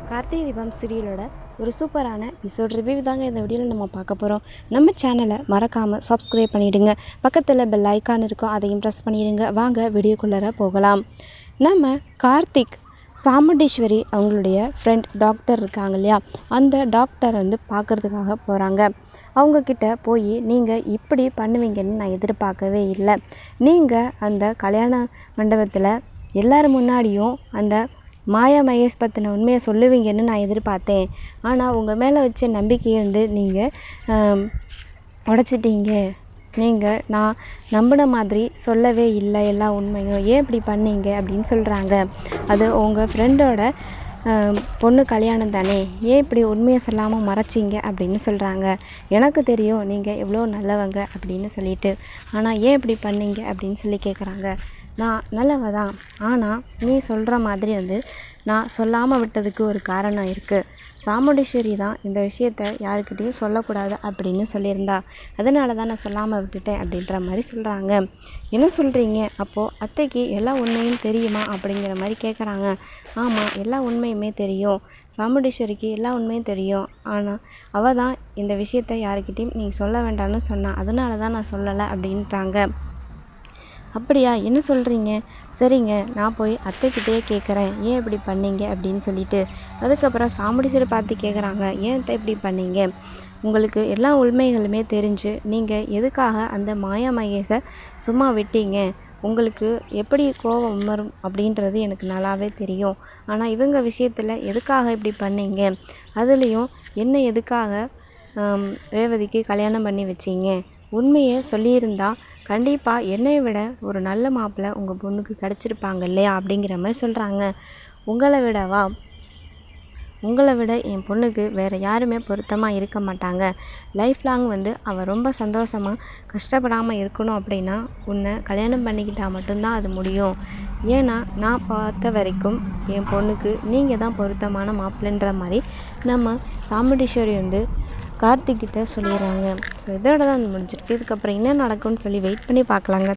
கார்த்திகை தீபம் சீரியலோட ஒரு சூப்பரான episode review தாங்க இந்த வீடியோவில் நம்ம பார்க்க போகிறோம். நம்ம சேனலை மறக்காமல் சப்ஸ்கிரைப் பண்ணிவிடுங்க. பக்கத்தில் பெல் ஐக்கான் இருக்கும், அதையும் ப்ரெஸ் பண்ணிடுங்க. வாங்க வீடியோக்குள்ளே போகலாம். நம்ம கார்த்திக் சாமுண்டீஸ்வரி அவங்களுடைய ஃப்ரெண்ட் டாக்டர் இருக்காங்க இல்லையா, அந்த டாக்டர் பார்க்குறதுக்காக போகிறாங்க. அவங்கக்கிட்ட போய் நீங்கள் இப்படி பண்ணுவீங்கன்னு நான் எதிர்பார்க்கவே இல்லை. நீங்கள் அந்த கல்யாண மண்டபத்தில் எல்லோரும் முன்னாடியும் அந்த மாயா மகேஷ் பற்றின உண்மையை சொல்லுவீங்கன்னு நான் எதிர்பார்த்தேன். ஆனால் உங்கள் மேலே வச்ச நம்பிக்கையை நீங்கள் உடைச்சிட்டீங்க. நீங்கள் நான் நம்பின மாதிரி சொல்லவே இல்லை எல்லா உண்மையும். ஏன் இப்படி பண்ணீங்க அப்படின்னு சொல்கிறாங்க. அது உங்கள் ஃப்ரெண்டோட பொண்ணு கல்யாணம் தானே, ஏன் இப்படி உண்மையை சொல்லாமல் மறைச்சிங்க அப்படின்னு சொல்கிறாங்க. எனக்கு தெரியும் நீங்கள் எவ்வளோ நல்லவங்க அப்படின்னு சொல்லிட்டு, ஆனால் ஏன் இப்படி பண்ணீங்க அப்படின்னு சொல்லி கேட்குறாங்க. நான் நல்லவ தான், ஆனால் நீ சொல்கிற மாதிரி நான் சொல்லாமல் விட்டதுக்கு ஒரு காரணம் இருக்குது. சாமுண்டீஸ்வரி தான் இந்த விஷயத்த யாருக்கிட்டேயும் சொல்லக்கூடாது அப்படின்னு சொல்லியிருந்தா, அதனால தான் நான் சொல்லாமல் விட்டுட்டேன் அப்படின்ற மாதிரி சொல்கிறாங்க. என்ன சொல்கிறீங்க? அப்போது அத்தைக்கு எல்லா உண்மையும் தெரியுமா அப்படிங்கிற மாதிரி கேட்குறாங்க. ஆமாம், எல்லா உண்மையுமே தெரியும். சாமுண்டீஸ்வரிக்கு எல்லா உண்மையும் தெரியும். ஆனால் அவள் தான் இந்த விஷயத்த யாருக்கிட்டையும் நீங்கள் சொல்ல வேண்டாம்னு சொன்னான், அதனால தான் நான் சொல்லலை அப்படின்ட்டாங்க. அப்படியா, என்ன சொல்கிறீங்க? சரிங்க, நான் போய் அத்தைக்கிட்டேயே கேட்குறேன் ஏன் இப்படி பண்ணீங்க அப்படின்னு சொல்லிட்டு. அதுக்கப்புறம் சாமுண்டீஸ்வரி பார்த்து கேட்குறாங்க, ஏன் அத்தை இப்படி பண்ணீங்க? உங்களுக்கு எல்லா உண்மைகளுமே தெரிஞ்சு நீங்கள் எதுக்காக அந்த மாயா மகேஷை சும்மா விட்டீங்க? உங்களுக்கு எப்படி கோபம் வரும் அப்படின்றது எனக்கு நல்லாவே தெரியும். ஆனால் இவங்க விஷயத்தில் எதுக்காக இப்படி பண்ணீங்க? அதுலேயும் என்ன எதுக்காக ரேவதிக்கு கல்யாணம் பண்ணி வச்சிங்க? உண்மையை சொல்லியிருந்தா கண்டிப்பாக என்னை விட ஒரு நல்ல மாப்பிள்ளை உங்கள் பொண்ணுக்கு கிடச்சிருப்பாங்க இல்லையா அப்படிங்கிற மாதிரி சொல்கிறாங்க. உங்களை விட என் பொண்ணுக்கு வேறு யாருமே பொருத்தமாக இருக்க மாட்டாங்க. லைஃப் லாங் அவள் ரொம்ப சந்தோஷமாக கஷ்டப்படாமல் இருக்கணும் அப்படின்னா உன்னை கல்யாணம் பண்ணிக்கிட்டால் மட்டும்தான் அது முடியும். ஏன்னா நான் பார்த்த வரைக்கும் என் பொண்ணுக்கு நீங்கள் தான் பொருத்தமான மாப்பிள்ளைன்ற மாதிரி நம்ம சாமுண்டீஸ்வரி கார்த்திக்கிட்ட சொல்லிடுறாங்க. ஸோ இதோட தான் முடிஞ்சிருக்கு. இதுக்கப்புறம் என்ன நடக்கும்னு சொல்லி வெயிட் பண்ணி பார்க்கலாங்க.